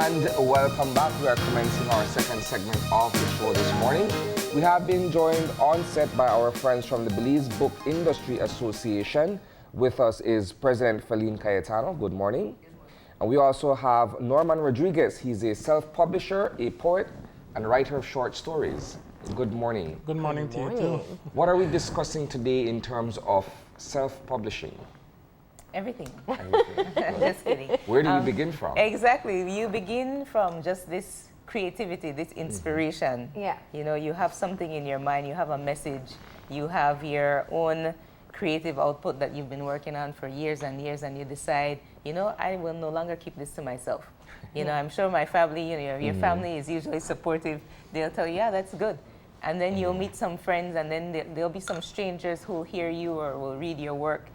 And welcome back. We are commencing our second segment of the show this morning. We have been joined on set by our friends from the Belize Book Industry Association. With us is President Feline Cayetano. Good morning. And we also have Norman Rodriguez. He's a self-publisher, a poet, and writer of short stories. Good morning. Good morning to you too. What are we discussing today in terms of self-publishing? Everything. Everything. Just kidding. Where do you begin from? Exactly. You begin from just this creativity, this inspiration. Yeah. You know, you have something in your mind, you have a message, you have your own creative output that you've been working on for years and years, and you decide, you know, I will no longer keep this to myself. You know, I'm sure my family, you know, your family is usually supportive. They'll tell you, yeah, that's good. And then you'll meet some friends, and then there'll be some strangers who'll hear you or will read your work.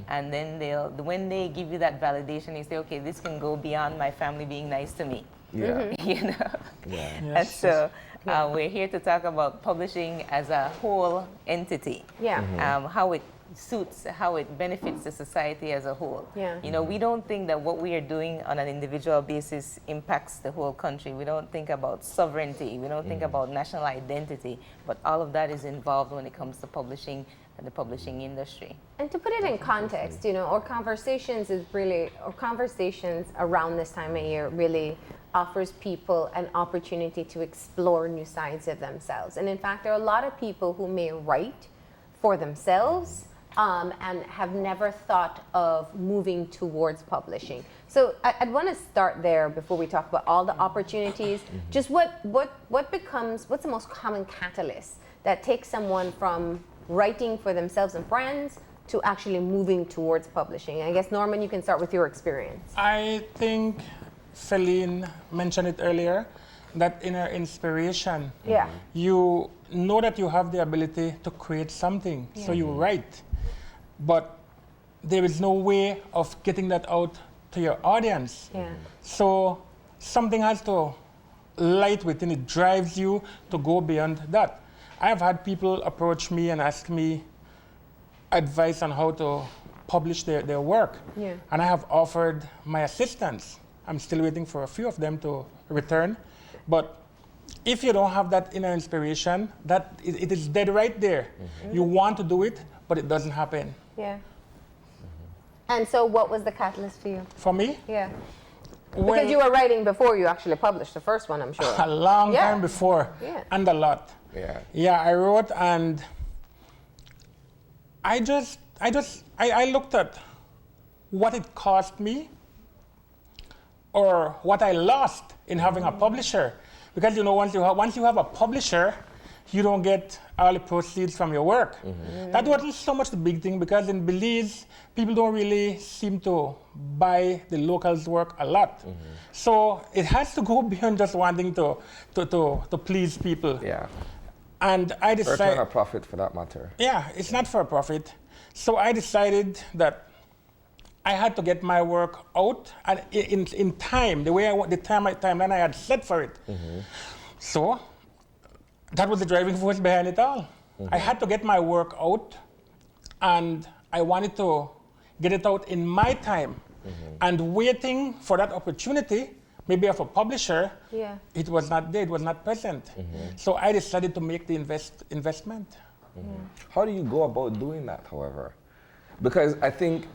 And then when they give you that validation, you say, okay, this can go beyond my family being nice to me. Yeah. You know? Yeah. And so we're here to talk about publishing as a whole entity. Yeah. How it suits, how it benefits the society as a whole. Yeah. You know, we don't think that what we are doing on an individual basis impacts the whole country. We don't think about sovereignty. We don't think about national identity. But all of that is involved when it comes to publishing and the publishing industry. And to put it in context, you know, our conversations around this time of year really offers people an opportunity to explore new sides of themselves. And in fact, there are a lot of people who may write for themselves and have never thought of moving towards publishing. So I'd want to start there before we talk about all the opportunities. Just what's the most common catalyst that takes someone from writing for themselves and friends to actually moving towards publishing? I guess, Norman, you can start with your experience. I think Feline mentioned it earlier, that inner inspiration. Yeah. You know that you have the ability to create something, so you write. But there is no way of getting that out to your audience. Yeah. So something has to light within it, drives you to go beyond that. I have had people approach me and ask me advice on how to publish their work. Yeah. And I have offered my assistance. I'm still waiting for a few of them to return. But if you don't have that inner inspiration, it is dead right there. You want to do it, but it doesn't happen. Yeah. And so what was the catalyst for you? For me, Yeah. well, Because you were writing before you actually published the first one, I'm sure. a long Yeah. time before, Yeah. and a lot. Yeah. Yeah, I wrote, and I looked at what it cost me or what I lost in having a publisher. Because, you know, once you have a publisher, you don't get all the proceeds from your work. That wasn't so much the big thing, because in Belize, people don't really seem to buy the locals' work a lot. So it has to go beyond just wanting to please people. Yeah. And I Or decided, turn a profit for that matter. yeah, it's not for a profit. So I decided that I had to get my work out and in time, the timeline I had set for it. So that was the driving force behind it all. I had to get my work out, and I wanted to get it out in my time. And waiting for that opportunity, maybe of a publisher, Yeah. it was not there, it was not present. So I decided to make the investment. How do you go about doing that, however? Because I think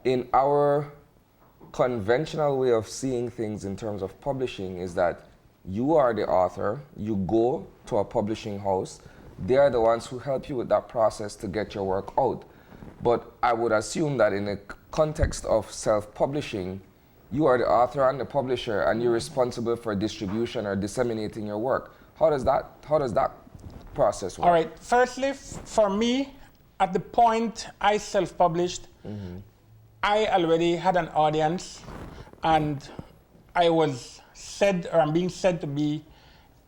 in our conventional way of seeing things in terms of publishing is that you are the author, you go to a publishing house, they are the ones who help you with that process to get your work out. But I would assume that in the context of self-publishing, you are the author and the publisher, and you're responsible for distribution or disseminating your work. How does that process work? All right, firstly, for me, at the point I self-published, I already had an audience, and I'm being said to be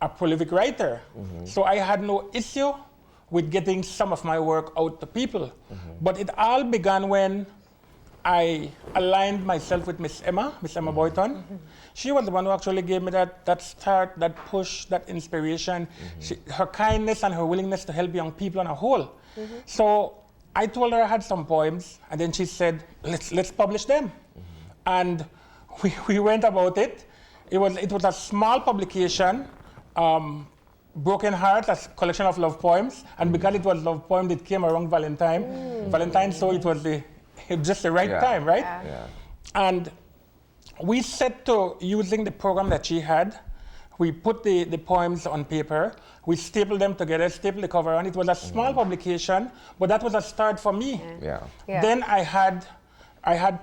a prolific writer. So I had no issue with getting some of my work out to people. But it all began when I aligned myself with Miss Emma Boyton. She was the one who actually gave me that start, that push, that inspiration, her kindness and her willingness to help young people on a whole. So I told her I had some poems, and then she said, let's publish them. And we went about it. It was a small publication, Broken Heart, a collection of love poems. And because it was love poems, it came around Valentine's, so it was just the right time, right? Yeah. And we set to using the program that she had. We put the poems on paper. We stapled them together, stapled the cover on. It was a small publication, but that was a start for me. Yeah. Then I had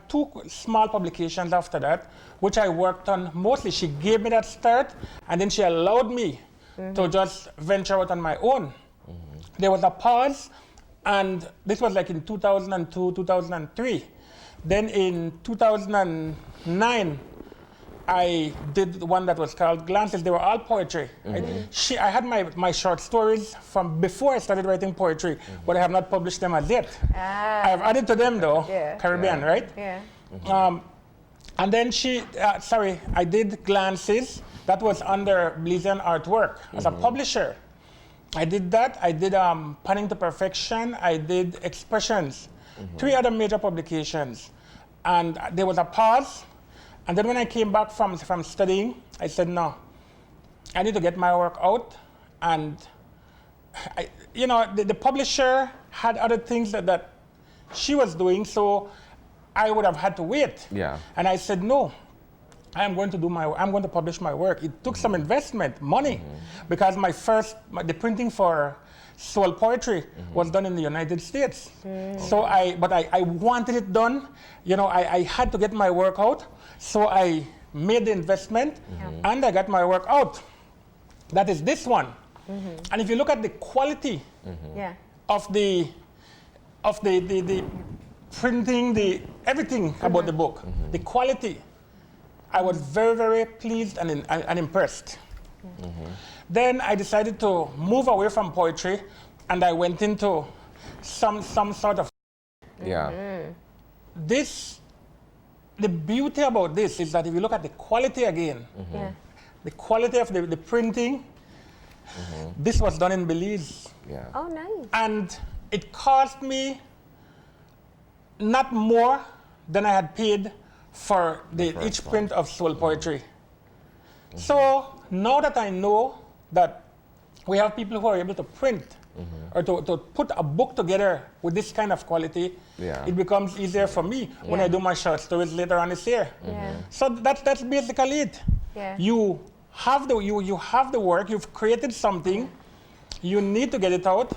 2 small publications after that, which I worked on mostly. She gave me that start, and then she allowed me to just venture out on my own. There was a pause, and this was like in 2002, 2003. Then in 2009, I did one that was called Glances. They were all poetry. I had my short stories from before I started writing poetry, but I have not published them as yet. I have added to them though, Caribbean, right? Yeah. And then I did Glances. That was under Belizean Artwork as a publisher. I did that. I did Panning to Perfection. I did Expressions. 3 other major publications. And there was a pause. And then when I came back from studying, I said, no, I need to get my work out. And, the publisher had other things that she was doing, so I would have had to wait. Yeah. And I said, no, I'm going to publish my work. It took some investment, money, because the printing for Soul Poetry was done in the United States. So I wanted it done. I had to get my work out. So I made the investment and I got my work out. That is this one. And if you look at the quality of the printing, everything about the book, the quality, I was very, very pleased and impressed. Then I decided to move away from poetry, and I went into some sort of. The beauty about this is that if you look at the quality again, the quality of the printing, this was done in Belize. Yeah. Oh, nice. And it cost me not more than I had paid for each print of Soul Poetry. So now that I know that we have people who are able to print or to put a book together with this kind of quality, it becomes easier for me when I do my short stories later on this year. So that's basically it. You have the work, you've created something, you need to get it out.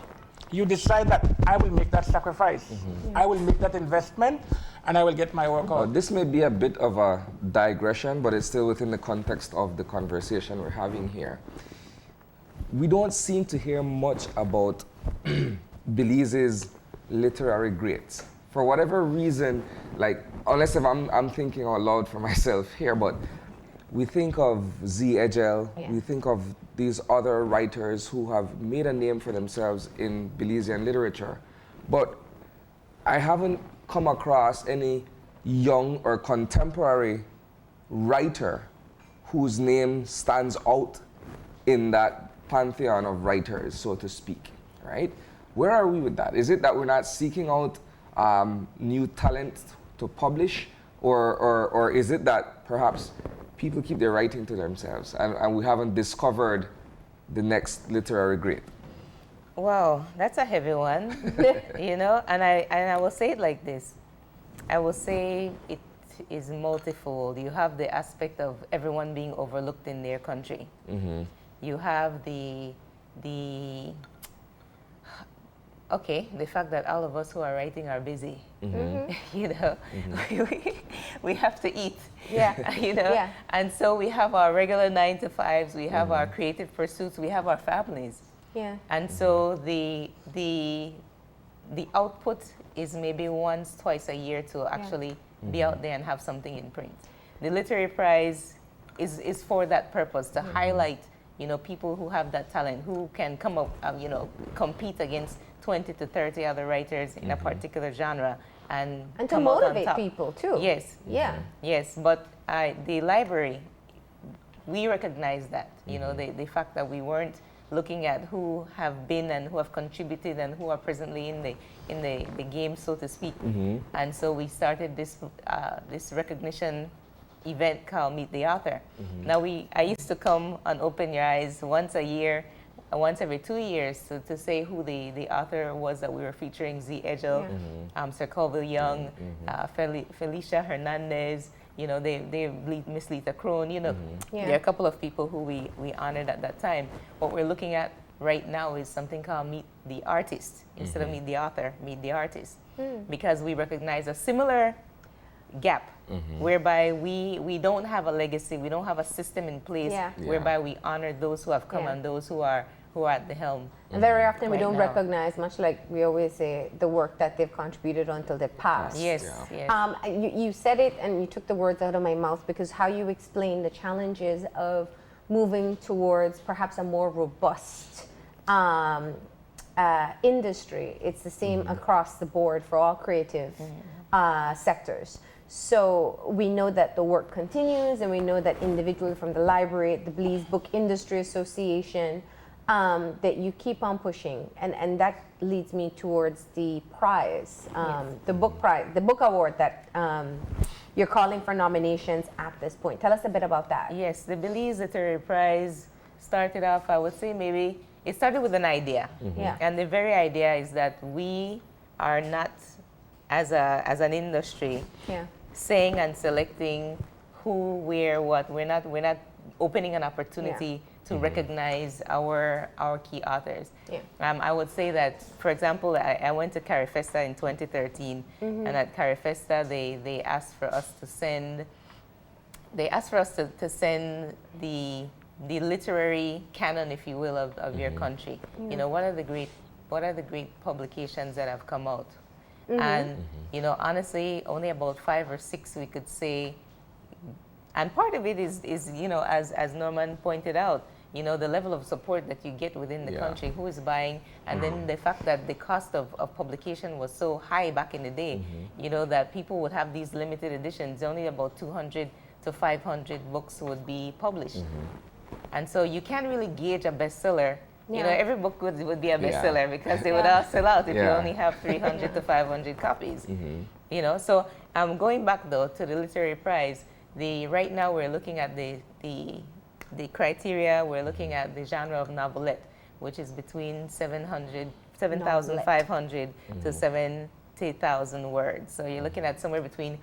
You decide that I will make that sacrifice. I will make that investment, and I will get my work out. This may be a bit of a digression, but it's still within the context of the conversation we're having here. We don't seem to hear much about Belize's literary greats. For whatever reason, unless if I'm thinking out loud for myself here, but we think of Z. Egel, we think of these other writers who have made a name for themselves in Belizean literature, but I haven't come across any young or contemporary writer whose name stands out in that pantheon of writers, so to speak, right? Where are we with that? Is it that we're not seeking out new talent to publish, or is it that perhaps people keep their writing to themselves and we haven't discovered the next literary great? Wow, that's a heavy one, and I will say it like this. I will say it is multifold. You have the aspect of everyone being overlooked in their country. You have the fact that all of us who are writing are busy. We have to eat. And so we have our regular 9-to-5s, we have our creative pursuits, we have our families. And so the output is maybe once, twice a year to actually be out there and have something in print. The literary prize is for that purpose, to highlight people who have that talent, who can come up, compete against 20 to 30 other writers in a particular genre and to motivate people too. Yes. Yes, but the library, we recognize that, the fact that we weren't looking at who have been and who have contributed and who are presently in the game, so to speak. And so we started this recognition event called Meet the Author. Now I used to come and open your eyes once a year, once every 2 years to say who the author was that we were featuring. Z. Edgel, Sir Colville Young, Felicia Hernandez, you know, Miss Lita Crone, you know, there are a couple of people who we honored at that time. What we're looking at right now is something called Meet the Artist. Instead of Meet the Author, Meet the Artist. Because we recognize a similar gap whereby we don't have a legacy, we don't have a system in place whereby we honor those who have come and those who are at the helm. And very often we right don't now. recognize, much like we always say, the work that they've contributed until they pass. Yes, yes. You said it and you took the words out of my mouth, because how you explain the challenges of moving towards perhaps a more robust industry. It's the same across the board for all creative sectors. So we know that the work continues, and we know that individually from the library, the Belize Book Industry Association, that you keep on pushing, and that leads me towards the prize, the book prize, the book award that you're calling for nominations at this point. Tell us a bit about that. Yes, the Belize Literary Prize started off, I would say maybe, it started with an idea. Yeah. And the very idea is that we are not, as an industry, saying and selecting who, where, what. We're not opening an opportunity to recognize our key authors. I would say that, for example, I went to Carifesta in 2013, and at Carifesta they asked for us to send the literary canon, if you will, of your country. You know, what are the great publications that have come out? And you know, honestly, only about 5 or 6 we could say. And part of it is you know, as Norman pointed out, you know, the level of support that you get within the country, who is buying, and then the fact that the cost of publication was so high back in the day, you know, that people would have these limited editions. Only about 200 to 500 books would be published. And so you can't really gauge a bestseller. You know, every book would be a bestseller because they would all sell out if you only have 300 to 500 copies. You know, so going back though to the Literary Prize, right now we're looking at the criteria. We're looking at the genre of novelette, which is between 7,500 to 70,000 words. So you're looking at somewhere between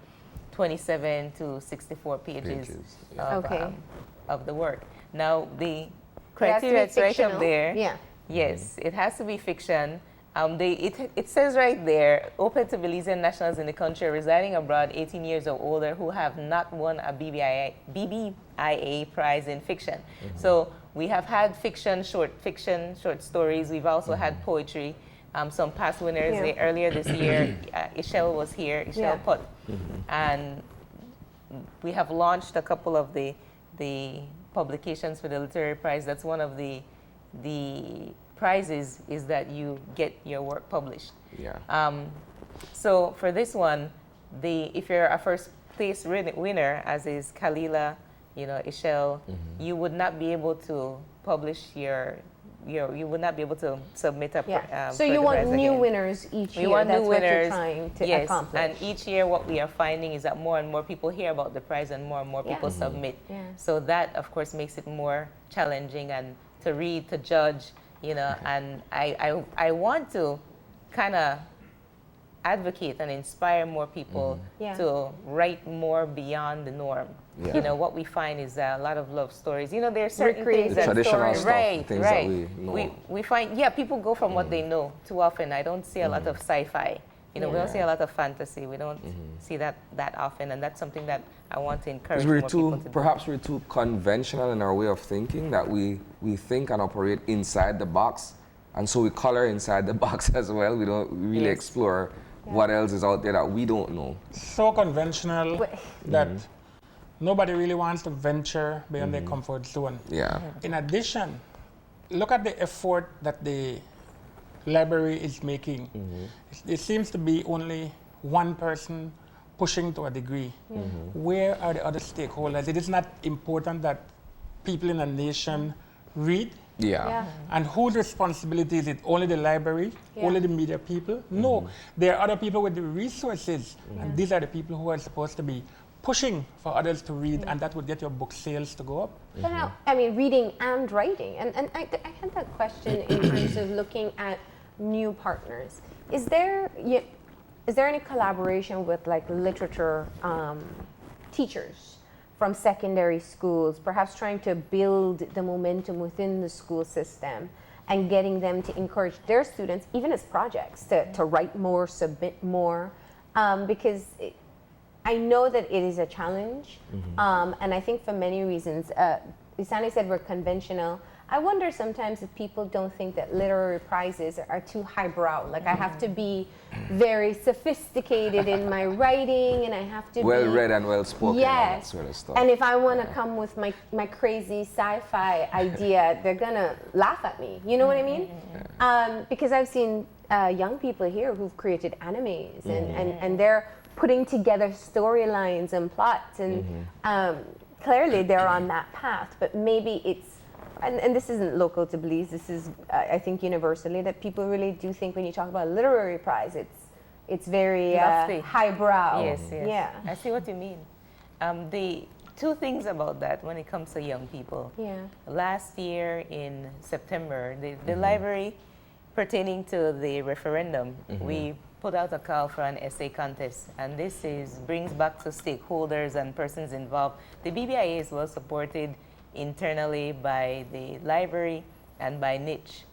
27 to 64 pages of the work. Now the criteria is right up there. Yes, it has to be fiction. It says right there, open to Belizean nationals in the country residing abroad 18 years or older who have not won a BBIA prize in fiction. So we have had short stories. We've also had poetry. Some past winners. Earlier this year, Ishel was here, Ishel Putt. And we have launched a couple of the publications for the Literary Prize. That's one of the prizes, is that you get your work published. So for this one, if you're a first place winner, as is Kalila, you know, Ishel, you would not be able to publish you would not be able to submit a so you want new winners each year. Want That's new what winners. you're trying to Yes, accomplish. and each year what we are finding is that more and more people hear about the prize and more people submit. So that, of course, makes it more challenging and to read, to judge, you know, and I want to kind of advocate and inspire more people to write more beyond the norm. You know, what we find is a lot of love stories. You know, there are certain things that traditional stuff, things that we know. We find, people go from what they know too often. I don't see a lot of sci-fi. You know, we don't see a lot of fantasy. We don't see that often, and that's something that I want to encourage more people to do. Perhaps we're too conventional in our way of thinking, that we think and operate inside the box, and so we color inside the box as well. We don't really explore what else is out there that we don't know. So conventional that nobody really wants to venture beyond their comfort zone. In addition, look at the effort that the library is making. It seems to be only one person pushing to a degree. Where are the other stakeholders? It is not important that people in a nation read. And whose responsibility is it? Only the library? Only the media people? No, there are other people with the resources, and these are the people who are supposed to be pushing for others to read, and that would get your book sales to go up. But now, I mean, reading and writing. And I had that question in terms of looking at new partners. Is there any collaboration with like literature teachers from secondary schools, perhaps trying to build the momentum within the school system and getting them to encourage their students, even as projects, to write more, submit more? Because I know that it is a challenge, and I think for many reasons. Isani said we're conventional. I wonder sometimes if people don't think that literary prizes are too highbrow. Like I have to be very sophisticated in my writing, and I have to well be read and well spoken, and that sort of stuff. and if I want to come with my crazy sci-fi idea, they're gonna laugh at me. You know what I mean? Because I've seen young people here who've created animes, and they're putting together storylines and plots, and clearly they're on that path. But maybe it's, and this isn't local to Belize, this is, I think, universally, that people really do think when you talk about a literary prize, it's very highbrow. Yes, yes. Yeah. I see what you mean. The two things about that when it comes to young people. Yeah. Last year in September, the library, pertaining to the referendum, we put out a call for an essay contest, and this brings back to stakeholders and persons involved. The BBIA is well supported internally by the library and by niche,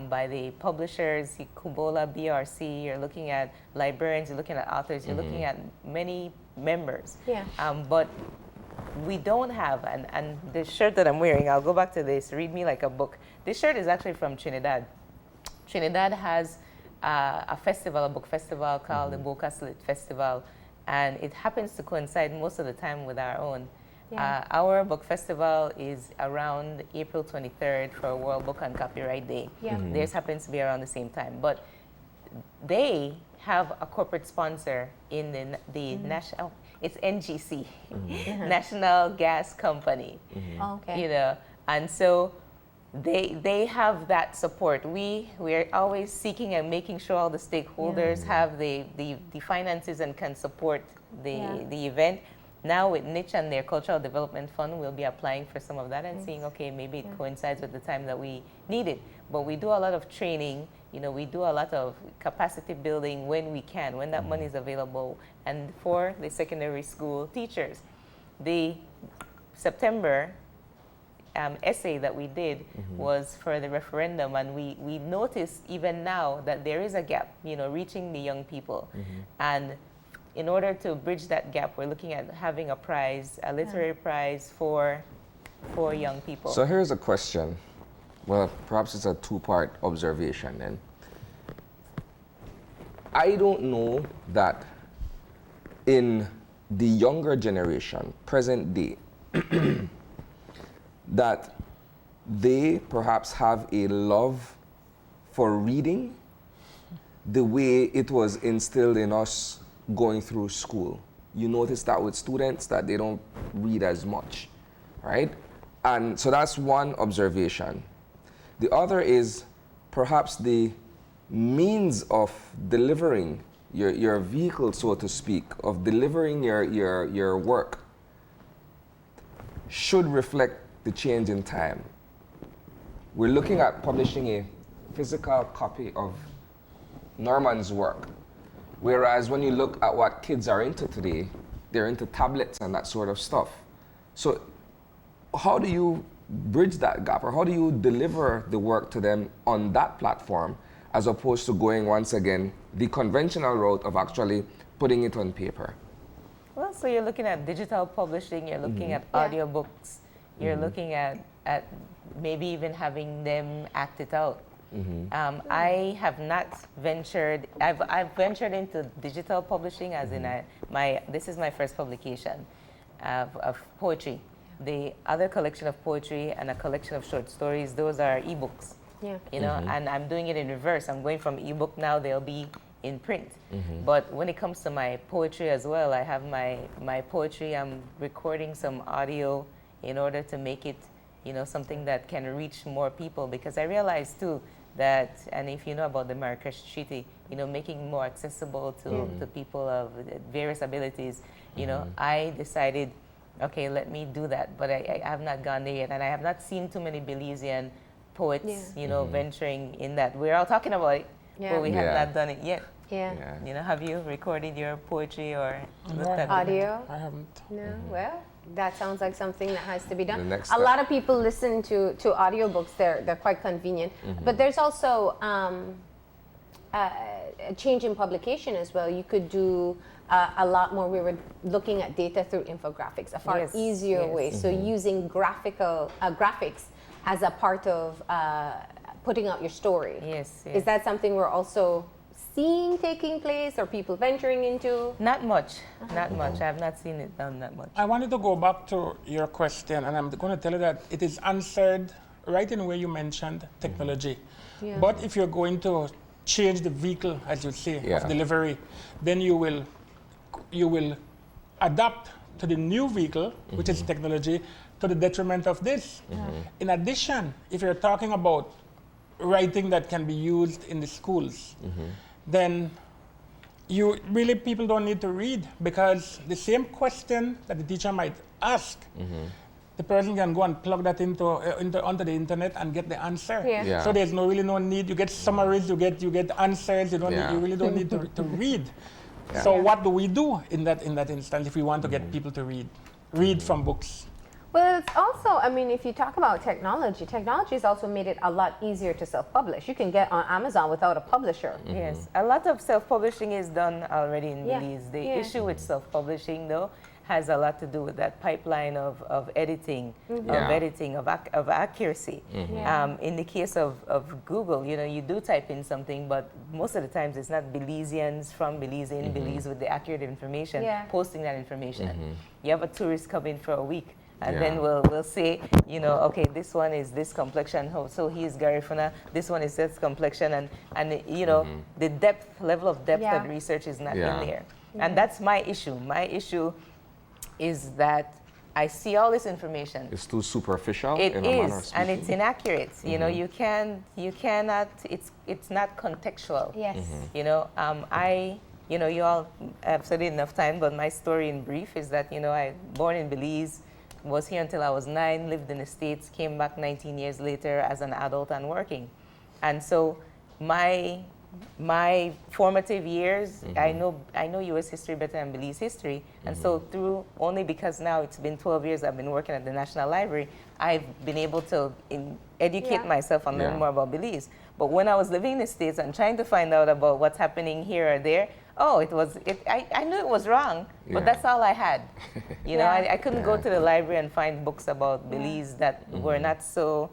by the publishers, Kubola, BRC. You're looking at librarians, you're looking at authors, you're looking at many members. Yeah. But we don't have, and the shirt that I'm wearing, I'll go back to this, Read Me Like a Book. This shirt is actually from Trinidad. Trinidad has a festival, a book festival called the Boca Slit Festival, and it happens to coincide most of the time with our own. Yeah. Our book festival is around April 23rd for World Book and Copyright Day. Yeah. Theirs happens to be around the same time, but they have a corporate sponsor in the national, it's NGC, National Gas Company. Okay. You know, and so they have that support. We are always seeking and making sure all the stakeholders have the finances and can support the event. Now with Niche and their Cultural Development Fund, we'll be applying for some of that and seeing, okay, maybe it coincides with the time that we need it. But we do a lot of training, you know, we do a lot of capacity building when we can, when that money is available. And for the secondary school teachers, the September essay that we did was for the referendum, and we noticed even now that there is a gap, you know, reaching the young people. And in order to bridge that gap, we're looking at having a prize, a literary prize for young people. So here's a question. Well, perhaps it's a two-part observation then. I don't know that in the younger generation, present day, that they perhaps have a love for reading the way it was instilled in us going through school. You notice that with students that they don't read as much, right? And so that's one observation. The other is perhaps the means of delivering your vehicle, so to speak, of delivering your work should reflect the change in time. We're looking at publishing a physical copy of Norman's work. Whereas when you look at what kids are into today, they're into tablets and that sort of stuff. So how do you bridge that gap, or how do you deliver the work to them on that platform as opposed to going once again the conventional route of actually putting it on paper? Well, so you're looking at digital publishing, you're looking at audiobooks, you're looking at maybe even having them act it out. I have not ventured, I've ventured into digital publishing, as in this is my first publication of poetry. The other collection of poetry and a collection of short stories, those are ebooks. Yeah. You know, and I'm doing it in reverse. I'm going from ebook now, they'll be in print. But when it comes to my poetry as well, I have my poetry, I'm recording some audio in order to make it, you know, something that can reach more people, because I realize too, that, and if you know about the Marrakesh Treaty, you know, making more accessible to people of various abilities, you know, I decided, okay, let me do that. But I have not gone there yet, and I have not seen too many Belizean poets, you know, venturing in that. We're all talking about it, but we have not done it yet. Yeah. You know, have you recorded your poetry or looked at it? Audio? I haven't. No. Well, that sounds like something that has to be done. The next A step. lot of people listen to audiobooks. They're quite convenient. But there's also a change in publication as well. You could do a lot more. We were looking at data through infographics, a far Yes, easier yes. way. So using graphics as a part of putting out your story. Yes, Is yes. that something we're also seeing taking place, or people venturing into? Not much, not much. I have not seen it done that much. I wanted to go back to your question, and I'm going to tell you that it is answered right in where you mentioned technology. Yeah. But if you're going to change the vehicle, as you say, Yeah. of delivery, then you will adapt to the new vehicle, which is technology, to the detriment of this. In addition, if you're talking about writing that can be used in the schools, then people don't need to read, because the same question that the teacher might ask, the person can go and plug that onto the internet and get the answer. Yeah. Yeah. So there's really no need. You get summaries, you get answers. You Yeah. really don't need to read. Yeah. So what do we do in that instance if we want to get people to read from books? Well, it's also, I mean, if you talk about technology has also made it a lot easier to self-publish. You can get on Amazon without a publisher. Yes, a lot of self-publishing is done already in Yeah, Belize. The yeah. issue with self-publishing, though, has a lot to do with that pipeline of editing, of accuracy. Yeah. In the case of Google, you know, you do type in something, but most of the times it's not Belizeans from Belize in Belize with the accurate information Yeah. posting that information. You have a tourist come in for a week, and Yeah. then we'll say, you know, okay, this one is this complexion, so he is Garifuna, this one is this complexion, and you know, the level of depth Yeah. that research is not Yeah. in there. And that's my issue. My issue is that I see all this information. It's too superficial It in a manner of is, speaking. and it's inaccurate. You know, you cannot. It's not contextual. Yes. You know, you all have said it enough time, but my story in brief is that, you know, I born in Belize, was here until I was 9, lived in the States, came back 19 years later as an adult and working. And so my formative years, I know U.S. history better than Belize history, and so only because now it's been 12 years I've been working at the National Library, I've been able to educate Yeah. myself and learn Yeah. more about Belize. But when I was living in the States and trying to find out about what's happening here or there, I knew it was wrong, but Yeah. that's all I had. You know, Yeah. I couldn't go to the library and find books about Belize that were not so.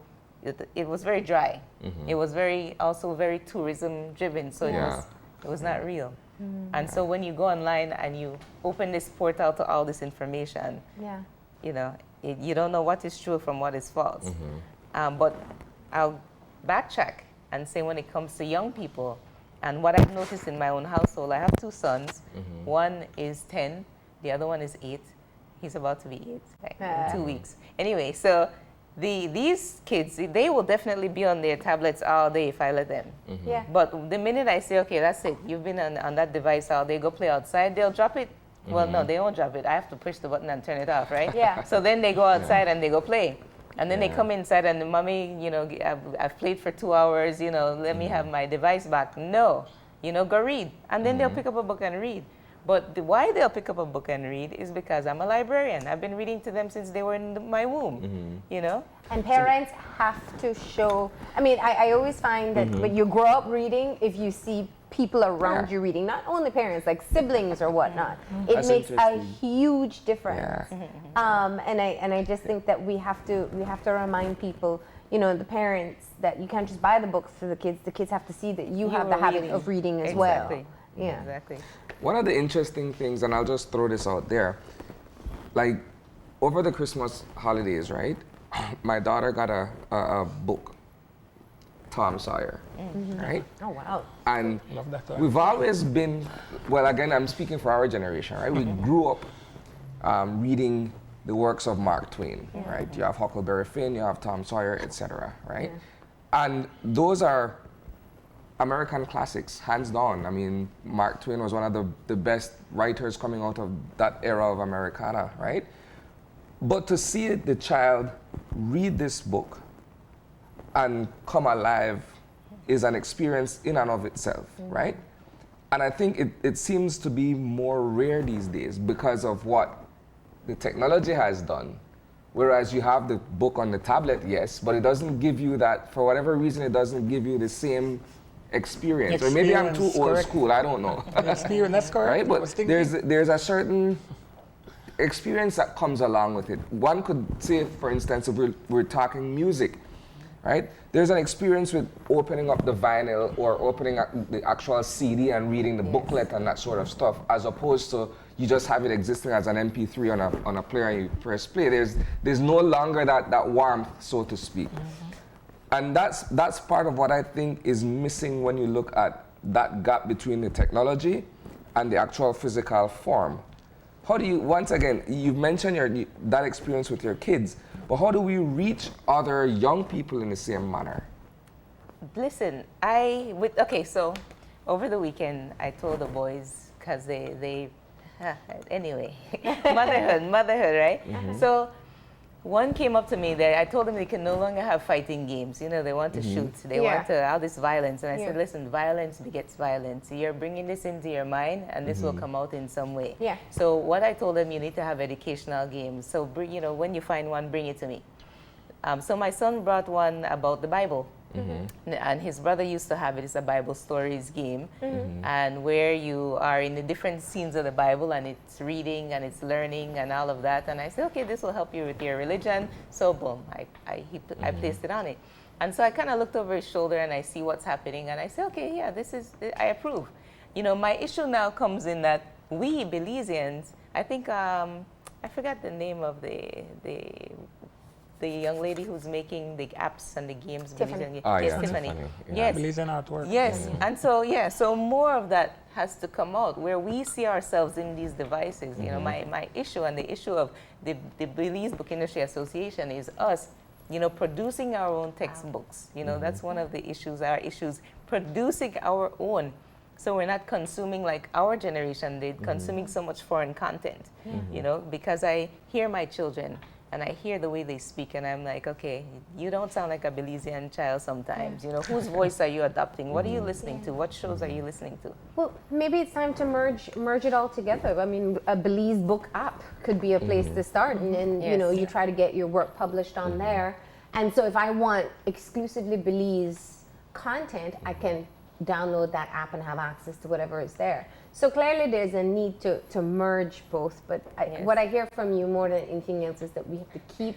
It was very dry. It was also very tourism driven, so Yeah. it was not real. And so when you go online and you open this portal to all this information, Yeah. you know, you don't know what is true from what is false. But I'll backtrack and say when it comes to young people, and what I've noticed in my own household, I have 2 sons. One is 10, the other one is 8. He's about to be 8 in 2 weeks. Anyway, so these kids, they will definitely be on their tablets all day if I let them. Yeah. But the minute I say, okay, that's it, you've been on that device all day, go play outside, they'll drop it. Well, no, they won't drop it. I have to push the button and turn it off, right? Yeah. So then they go outside and they go play. And then they Yeah. come inside and the mommy, you know, I've played for 2 hours, you know, let me have my device back. No, you know, go read. And then they'll pick up a book and read. But why they'll pick up a book and read is because I'm a librarian. I've been reading to them since they were in my womb, you know? And parents have to show, I mean, I always find that when you grow up reading, if you see people around Yeah. you reading, not only parents, like siblings or whatnot, it That's makes a interesting. huge difference. Yeah. And I just think that we have to remind people, you know, the parents, that you can't just buy the books for the kids have to see that you have the were habit reading. of reading as Exactly. well. Yeah. Exactly. One of the interesting things, and I'll just throw this out there, like over the Christmas holidays, right? My daughter got a book, Tom Sawyer, right? Oh wow. And Love that one. we've always been, well, again, I'm speaking for our generation, right? We grew up reading the works of Mark Twain, right? You have Huckleberry Finn, you have Tom Sawyer, etc., right? And those are American classics, hands down. I mean, Mark Twain was one of the best writers coming out of that era of Americana, right? But to see the child read this book and come alive is an experience in and of itself, right? And I think it seems to be more rare these days because of what the technology has done. Whereas you have the book on the tablet, yes, but it doesn't give you that, for whatever reason, it doesn't give you the same experience. Or maybe I'm too old school, I don't know. Experience, that's correct. Right? But there's a certain experience that comes along with it. One could say, for instance, if we're talking music, right? There's an experience with opening up the vinyl or opening up the actual CD and reading the booklet and that sort of stuff, as opposed to you just have it existing as an MP3 on a player and you press play. There's no longer that warmth, so to speak. And that's part of what I think is missing when you look at that gap between the technology and the actual physical form. How do you, once again, you've mentioned that experience with your kids, but how do we reach other young people in the same manner? Listen, so over the weekend, I told the boys, because anyway, motherhood, right? So one came up to me there. I told them they can no longer have fighting games. You know, they want to shoot. They want all this violence. And I said, listen, violence begets violence. You're bringing this into your mind, and this will come out in some way. Yeah. So what I told them, you need to have educational games. So, when you find one, bring it to me. So my son brought one about the Bible. And his brother used to have it. It's a Bible stories game, and where you are in the different scenes of the Bible, and it's reading and it's learning and all of that. And I said, okay, this will help you with your religion. So boom, I placed it on it. And so I kind of looked over his shoulder and I see what's happening, and I said, okay, yeah, I approve. You know, my issue now comes in that we Belizeans, I think I forgot the name of the young lady who's making the apps and the games. Tiffany. Yes, Tiffany. Yes. Belizean artwork. Yes. And so more of that has to come out where we see ourselves in these devices. You know, my issue and the issue of the Belize Book Industry Association is us, producing our own textbooks. That's one of the issues, producing our own. So we're not consuming like our generation, they're consuming so much foreign content, because I hear my children and I hear the way they speak, and I'm like, okay, you don't sound like a Belizean child sometimes. Whose voice are you adopting? What are you listening to? What shows are you listening to? Well, maybe it's time to merge it all together. I mean, a Belize book app could be a place to start, and you try to get your work published on there. And so if I want exclusively Belize content, I can download that app and have access to whatever is there. So clearly there's a need to merge both, but what I hear from you more than anything else is that we have to keep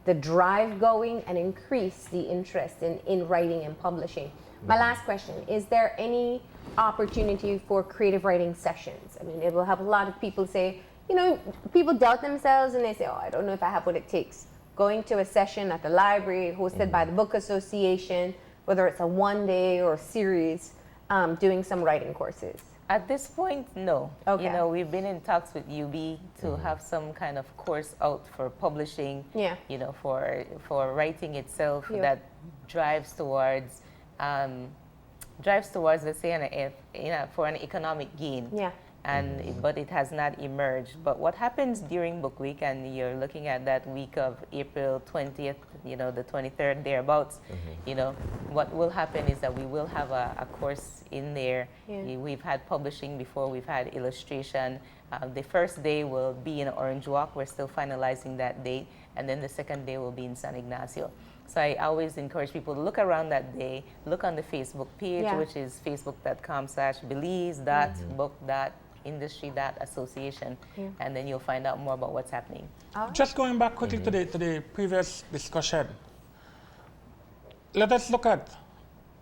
the drive going and increase the interest in writing and publishing. My last question, is there any opportunity for creative writing sessions? I mean, it will help a lot of people say, people doubt themselves and they say, oh, I don't know if I have what it takes. Going to a session at the library hosted by the Book Association, whether it's a one-day or series, doing some writing courses. At this point, no. Okay. We've been in talks with UB to have some kind of course out for publishing, for writing itself that drives towards, let's say, for an economic gain. Yeah. But it has not emerged. But what happens during book week, and you're looking at that week of April 20th, the 23rd, thereabouts, what will happen is that we will have a course in there. Yeah. We've had publishing before, we've had illustration. The first day will be in Orange Walk. We're still finalizing that date. And then the second day will be in San Ignacio. So I always encourage people to look around that day, look on the Facebook page, which is facebook.com/belize.book.industry.association, and then you'll find out more about what's happening. Just going back quickly to the previous discussion, let us look at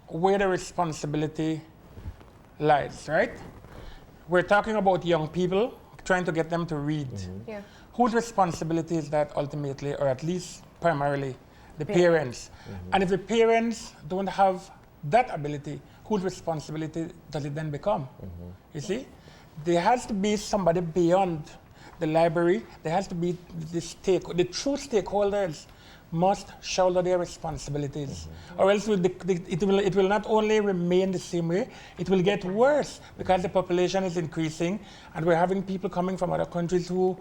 where the responsibility lies, right? We're talking about young people, trying to get them to read. Yeah. Whose responsibility is that ultimately, or at least primarily? The parents. And if the parents don't have that ability, whose responsibility does it then become? You see? There has to be somebody beyond the library. There has to be the true stakeholders must shoulder their responsibilities, or else it will not only remain the same way, it will get worse because the population is increasing and we're having people coming from other countries who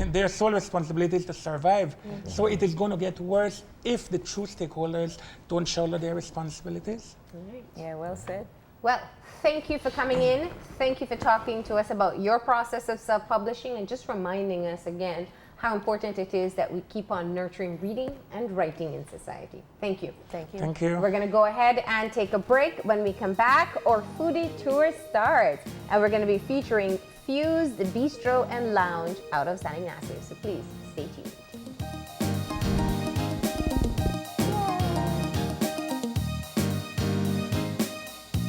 their sole responsibility is to survive. So it is going to get worse if the true stakeholders don't shoulder their responsibilities. Yeah, well said. Well, thank you for coming in. Thank you for talking to us about your process of self-publishing and just reminding us again how important it is that we keep on nurturing reading and writing in society. Thank you. Thank you. Thank you. We're going to go ahead and take a break. When we come back, our foodie tour starts. And we're going to be featuring Fuse, the Bistro and Lounge out of San Ignacio. So please stay tuned.